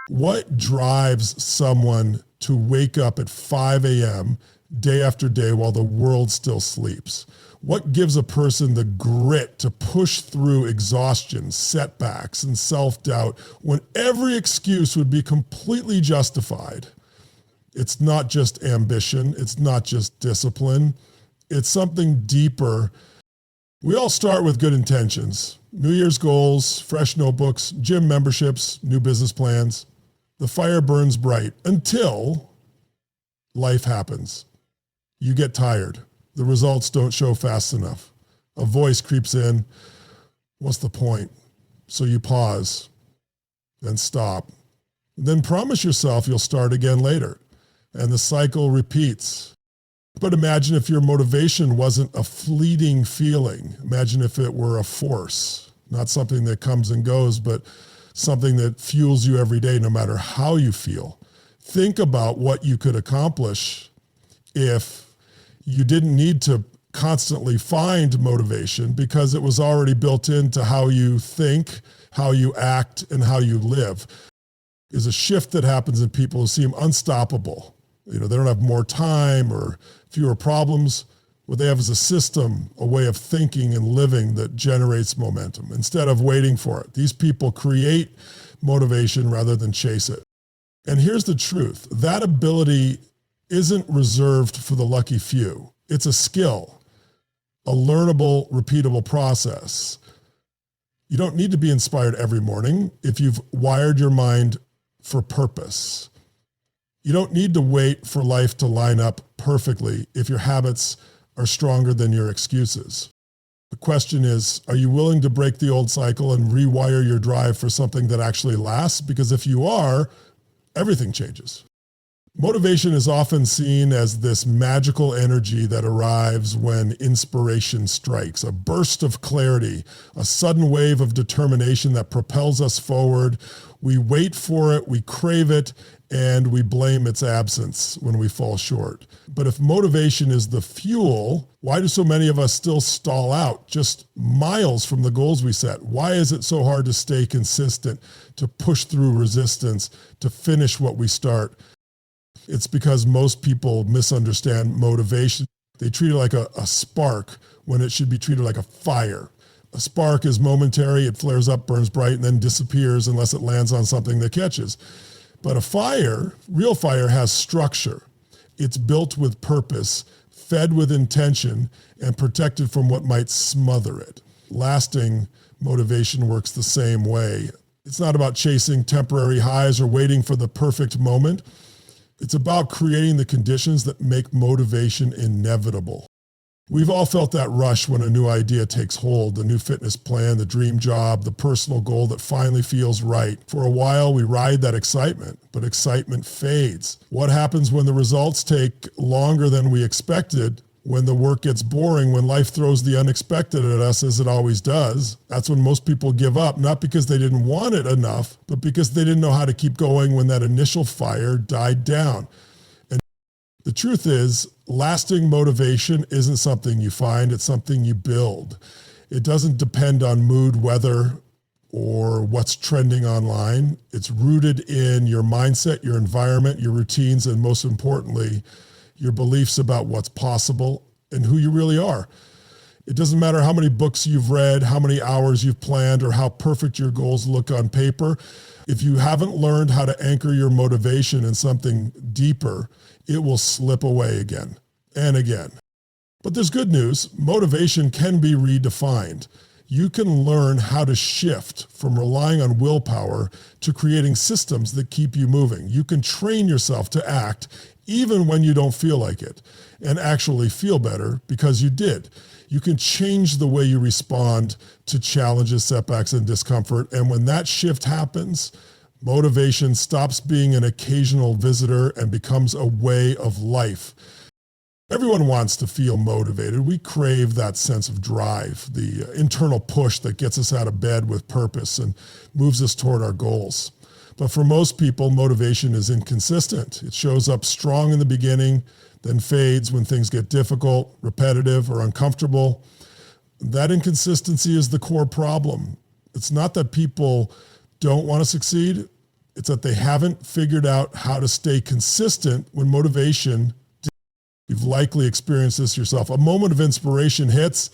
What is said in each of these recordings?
What drives someone to wake up at 5 a.m. day after day while the world still sleeps? What gives a person the grit to push through exhaustion, setbacks, and self-doubt when every excuse would be completely justified? It's not just ambition. It's not just discipline. It's something deeper. We all start with good intentions. New Year's goals, fresh notebooks, gym memberships, new business plans. The fire burns bright until life happens. You get tired. The results don't show fast enough. A voice creeps in. What's the point? So you pause, then stop, then promise yourself you'll start again later. And the cycle repeats. But imagine if your motivation wasn't a fleeting feeling. Imagine if it were a force, not something that comes and goes, but something that fuels you every day, no matter how you feel. Think about what you could accomplish if you didn't need to constantly find motivation because it was already built into how you think, how you act, and how you live. Is a shift that happens in people who seem unstoppable. They don't have more time or fewer problems. What they have is a system, a way of thinking and living that generates momentum instead of waiting for it. These people create motivation rather than chase it. And here's the truth. That ability isn't reserved for the lucky few. It's a skill, a learnable, repeatable process. You don't need to be inspired every morning if you've wired your mind for purpose. You don't need to wait for life to line up perfectly if your habits are stronger than your excuses. The question is, are you willing to break the old cycle and rewire your drive for something that actually lasts? Because if you are, everything changes. Motivation is often seen as this magical energy that arrives when inspiration strikes, a burst of clarity, a sudden wave of determination that propels us forward. We wait for it, we crave it, and we blame its absence when we fall short. But if motivation is the fuel, why do so many of us still stall out just miles from the goals we set? Why is it so hard to stay consistent, to push through resistance, to finish what we start? It's because most people misunderstand motivation. They treat it like a spark when it should be treated like a fire. A spark is momentary, it flares up, burns bright, and then disappears unless it lands on something that catches. But a fire, real fire, has structure. It's built with purpose, fed with intention, and protected from what might smother it. Lasting motivation works the same way. It's not about chasing temporary highs or waiting for the perfect moment. It's about creating the conditions that make motivation inevitable. We've all felt that rush when a new idea takes hold, the new fitness plan, the dream job, the personal goal that finally feels right. For a while, we ride that excitement, but excitement fades. What happens when the results take longer than we expected? When the work gets boring, when life throws the unexpected at us as it always does? That's when most people give up, not because they didn't want it enough, but because they didn't know how to keep going when that initial fire died down. The truth is, lasting motivation isn't something you find, it's something you build. It doesn't depend on mood, weather, or what's trending online. It's rooted in your mindset, your environment, your routines, and most importantly, your beliefs about what's possible and who you really are. It doesn't matter how many books you've read, how many hours you've planned, or how perfect your goals look on paper. If you haven't learned how to anchor your motivation in something deeper, it will slip away again and again. But there's good news. Motivation can be redefined. You can learn how to shift from relying on willpower to creating systems that keep you moving. You can train yourself to act even when you don't feel like it and actually feel better because you did. You can change the way you respond to challenges, setbacks, and discomfort. And when that shift happens, motivation stops being an occasional visitor and becomes a way of life. Everyone wants to feel motivated. We crave that sense of drive, the internal push that gets us out of bed with purpose and moves us toward our goals. But for most people, motivation is inconsistent. It shows up strong in the beginning, then fades when things get difficult, repetitive, or uncomfortable. That inconsistency is the core problem. It's not that people don't want to succeed. It's that they haven't figured out how to stay consistent when motivation, you've likely experienced this yourself. A moment of inspiration hits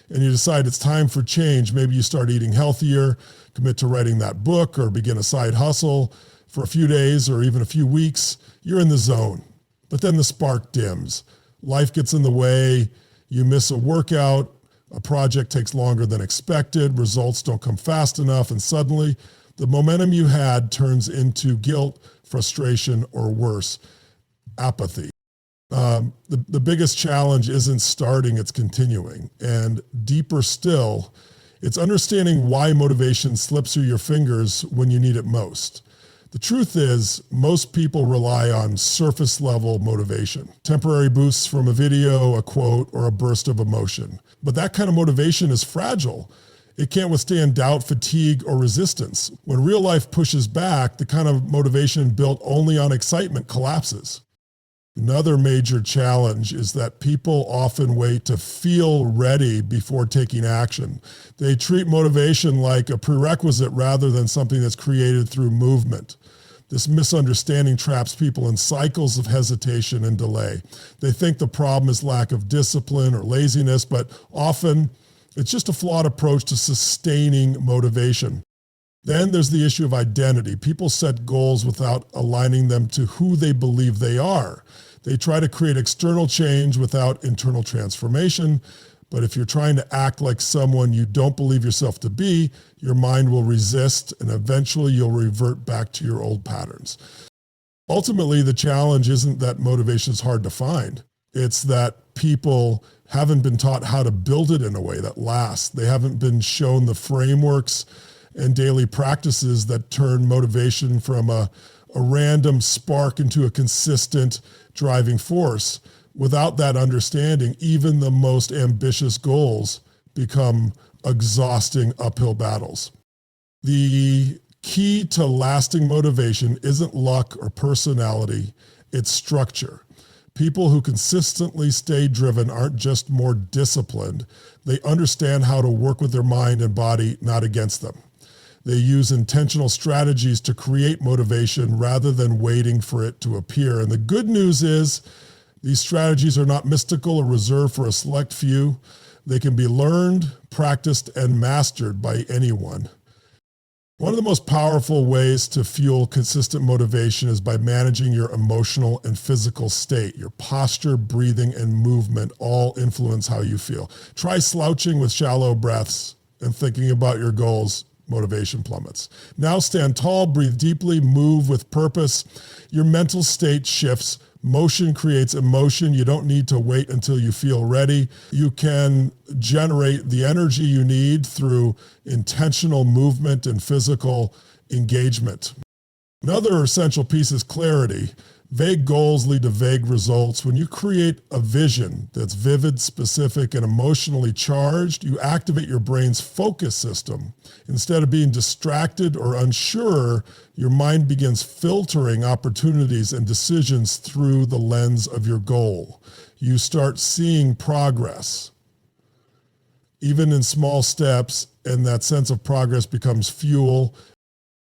and you decide it's time for change. Maybe you start eating healthier, commit to writing that book, or begin a side hustle for a few days or even a few weeks. You're in the zone, but then the spark dims. Life gets in the way. You miss a workout. A project takes longer than expected. Results don't come fast enough. And suddenly the momentum you had turns into guilt, frustration, or worse, apathy. The biggest challenge isn't starting, it's continuing. And deeper still, it's understanding why motivation slips through your fingers when you need it most. The truth is, most people rely on surface level motivation, temporary boosts from a video, a quote, or a burst of emotion. But that kind of motivation is fragile. It can't withstand doubt, fatigue, or resistance. When real life pushes back, the kind of motivation built only on excitement collapses. Another major challenge is that people often wait to feel ready before taking action. They treat motivation like a prerequisite rather than something that's created through movement. This misunderstanding traps people in cycles of hesitation and delay. They think the problem is lack of discipline or laziness, but often it's just a flawed approach to sustaining motivation. Then there's the issue of identity. People set goals without aligning them to who they believe they are. They try to create external change without internal transformation. But if you're trying to act like someone you don't believe yourself to be, your mind will resist and eventually you'll revert back to your old patterns. Ultimately, the challenge isn't that motivation is hard to find. It's that people haven't been taught how to build it in a way that lasts. They haven't been shown the frameworks and daily practices that turn motivation from a random spark into a consistent driving force. Without that understanding, even the most ambitious goals become exhausting uphill battles. The key to lasting motivation isn't luck or personality, it's structure. People who consistently stay driven aren't just more disciplined, they understand how to work with their mind and body, not against them. They use intentional strategies to create motivation rather than waiting for it to appear. And the good news is these strategies are not mystical or reserved for a select few. They can be learned, practiced, and mastered by anyone. One of the most powerful ways to fuel consistent motivation is by managing your emotional and physical state. Your posture, breathing, and movement all influence how you feel. Try slouching with shallow breaths and thinking about your goals. Motivation plummets. Now stand tall, breathe deeply, move with purpose. Your mental state shifts. Motion creates emotion. You don't need to wait until you feel ready. You can generate the energy you need through intentional movement and physical engagement. Another essential piece is clarity. Vague goals lead to vague results. When you create a vision that's vivid, specific, and emotionally charged, you activate your brain's focus system. Instead of being distracted or unsure, your mind begins filtering opportunities and decisions through the lens of your goal. You start seeing progress, even in small steps, and that sense of progress becomes fuel.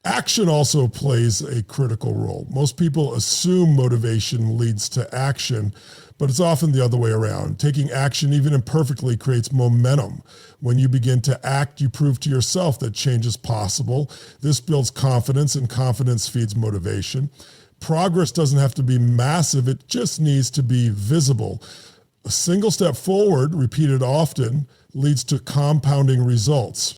Action also plays a critical role. Most people assume motivation leads to action, but it's often the other way around. Taking action, even imperfectly, creates momentum. When you begin to act, you prove to yourself that change is possible. This builds confidence, and confidence feeds motivation. Progress doesn't have to be massive. It just needs to be visible. A single step forward, repeated often, leads to compounding results.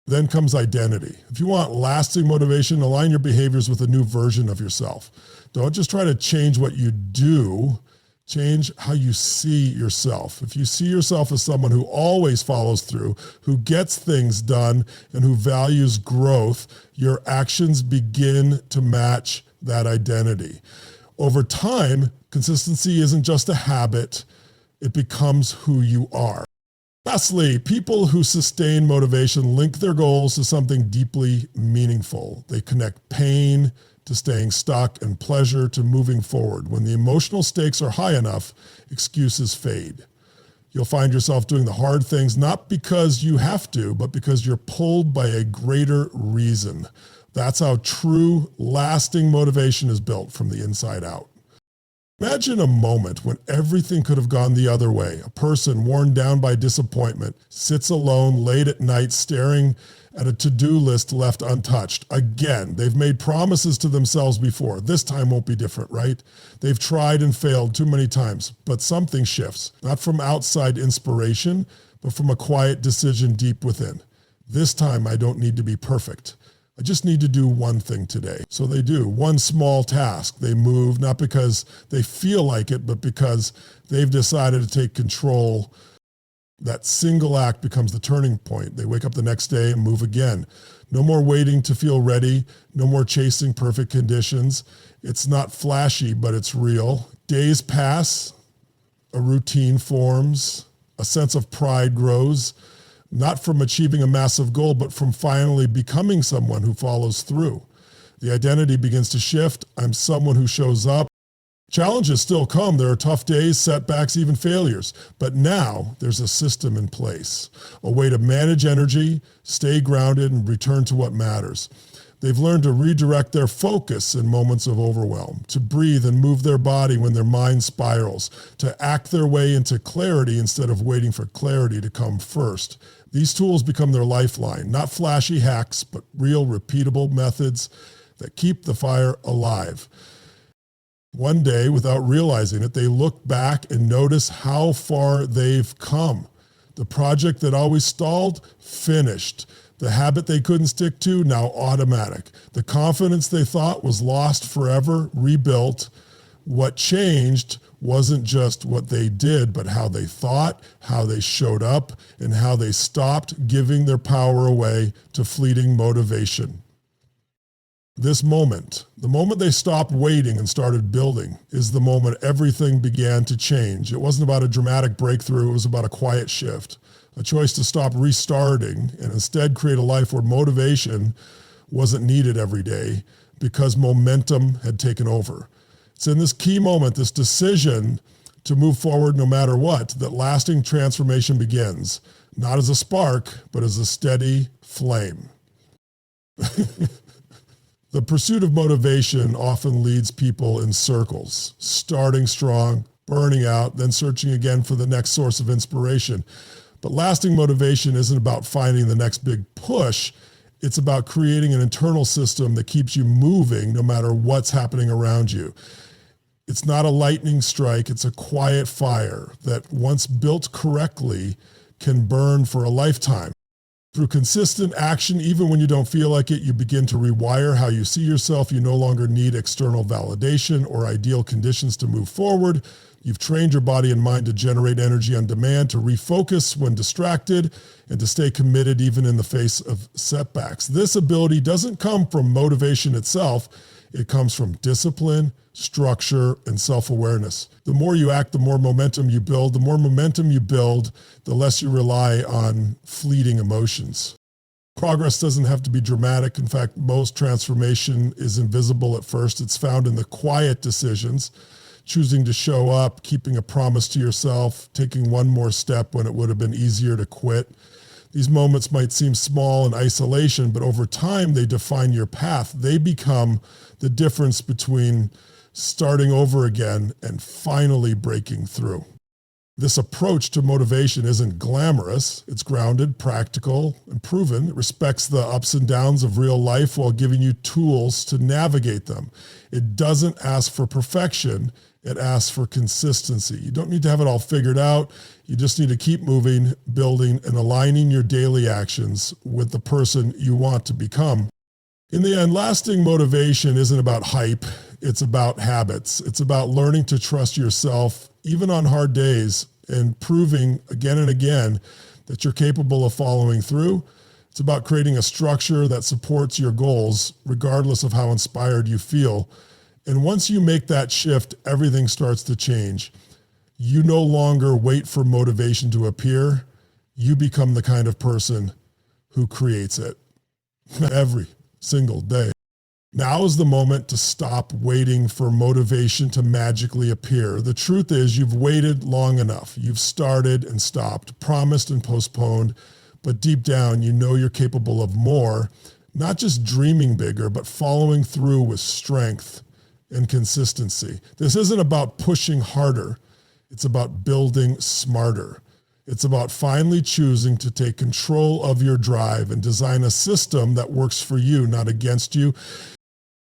Then comes identity. If you want lasting motivation, align your behaviors with a new version of yourself. Don't just try to change what you do, change how you see yourself. If you see yourself as someone who always follows through, who gets things done, and who values growth, your actions begin to match that identity. Over time, consistency isn't just a habit, it becomes who you are. Lastly, people who sustain motivation link their goals to something deeply meaningful. They connect pain to staying stuck and pleasure to moving forward. When the emotional stakes are high enough, excuses fade. You'll find yourself doing the hard things, not because you have to, but because you're pulled by a greater reason. That's how true, lasting motivation is built from the inside out. Imagine a moment when everything could have gone the other way. A person worn down by disappointment sits alone late at night staring at a to-do list left untouched. Again, they've made promises to themselves before. This time won't be different, right? They've tried and failed too many times, but something shifts, not from outside inspiration, but from a quiet decision deep within. This time I don't need to be perfect. I just need to do one thing today. So they do one small task. They move, not because they feel like it, but because they've decided to take control. That single act becomes the turning point. They wake up the next day and move again. No more waiting to feel ready. No more chasing perfect conditions. It's not flashy, but it's real. Days pass, a routine forms, a sense of pride grows, not from achieving a massive goal, but from finally becoming someone who follows through. The identity begins to shift. I'm someone who shows up. Challenges still come. There are tough days, setbacks, even failures. But now there's a system in place, a way to manage energy, stay grounded, and return to what matters. They've learned to redirect their focus in moments of overwhelm, to breathe and move their body when their mind spirals, to act their way into clarity instead of waiting for clarity to come first. These tools become their lifeline, not flashy hacks, but real repeatable methods that keep the fire alive. One day, without realizing it, they look back and notice how far they've come. The project that always stalled, finished. The habit they couldn't stick to, now automatic. The confidence they thought was lost forever, rebuilt. What changed wasn't just what they did, but how they thought, how they showed up, and how they stopped giving their power away to fleeting motivation. This moment, the moment they stopped waiting and started building, is the moment everything began to change. It wasn't about a dramatic breakthrough, it was about a quiet shift. A choice to stop restarting and instead create a life where motivation wasn't needed every day because momentum had taken over. It's in this key moment, this decision to move forward no matter what, that lasting transformation begins, not as a spark, but as a steady flame. The pursuit of motivation often leads people in circles, starting strong, burning out, then searching again for the next source of inspiration. But lasting motivation isn't about finding the next big push. It's about creating an internal system that keeps you moving no matter what's happening around you. It's not a lightning strike. It's a quiet fire that, once built correctly, can burn for a lifetime. Through consistent action, even when you don't feel like it, you begin to rewire how you see yourself. You no longer need external validation or ideal conditions to move forward. You've trained your body and mind to generate energy on demand, to refocus when distracted, and to stay committed even in the face of setbacks. This ability doesn't come from motivation itself. It comes from discipline, structure, and self-awareness. The more you act, the more momentum you build. The more momentum you build, the less you rely on fleeting emotions. Progress doesn't have to be dramatic. In fact, most transformation is invisible at first. It's found in the quiet decisions, choosing to show up, keeping a promise to yourself, taking one more step when it would have been easier to quit. These moments might seem small in isolation, but over time they define your path. They become the difference between starting over again and finally breaking through. This approach to motivation isn't glamorous. It's grounded, practical, and proven. It respects the ups and downs of real life while giving you tools to navigate them. It doesn't ask for perfection. It asks for consistency. You don't need to have it all figured out. You just need to keep moving, building, and aligning your daily actions with the person you want to become. In the end, lasting motivation isn't about hype. It's about habits. It's about learning to trust yourself, even on hard days, and proving again and again that you're capable of following through. It's about creating a structure that supports your goals, regardless of how inspired you feel. And once you make that shift, everything starts to change. You no longer wait for motivation to appear. You become the kind of person who creates it every single day. Now is the moment to stop waiting for motivation to magically appear. The truth is, you've waited long enough. You've started and stopped, promised and postponed, but deep down, you know you're capable of more, not just dreaming bigger, but following through with strength and consistency. This isn't about pushing harder. It's about building smarter. It's about finally choosing to take control of your drive and design a system that works for you, not against you.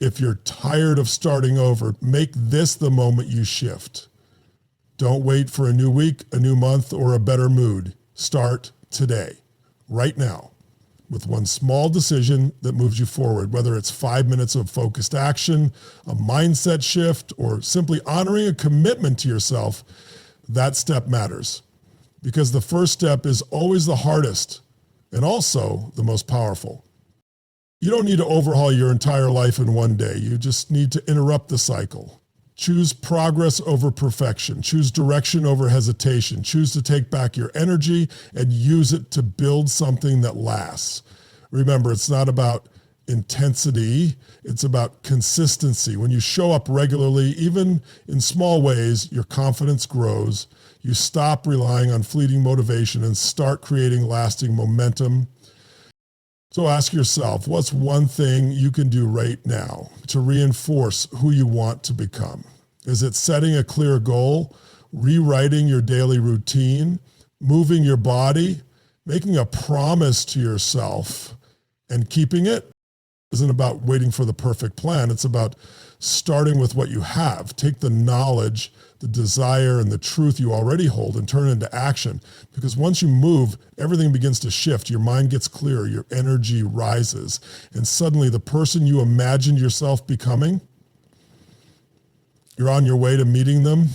If you're tired of starting over, make this the moment you shift. Don't wait for a new week, a new month, or a better mood. Start today, right now, with one small decision that moves you forward, whether it's 5 minutes of focused action, a mindset shift, or simply honoring a commitment to yourself. That step matters, because the first step is always the hardest and also the most powerful. You don't need to overhaul your entire life in one day. You just need to interrupt the cycle. Choose progress over perfection. Choose direction over hesitation. Choose to take back your energy and use it to build something that lasts. Remember, it's not about intensity. It's about consistency. When you show up regularly, even in small ways, your confidence grows. You stop relying on fleeting motivation and start creating lasting momentum. So ask yourself, what's one thing you can do right now to reinforce who you want to become? Is it setting a clear goal, rewriting your daily routine, moving your body, making a promise to yourself and keeping it? It isn't about waiting for the perfect plan. It's about starting with what you have. Take the knowledge, the desire, and the truth you already hold and turn it into action. Because once you move, everything begins to shift. Your mind gets clearer, your energy rises, and suddenly the person you imagined yourself becoming, you're on your way to meeting them.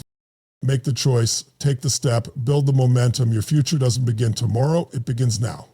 Make the choice, take the step, build the momentum. Your future doesn't begin tomorrow, it begins now.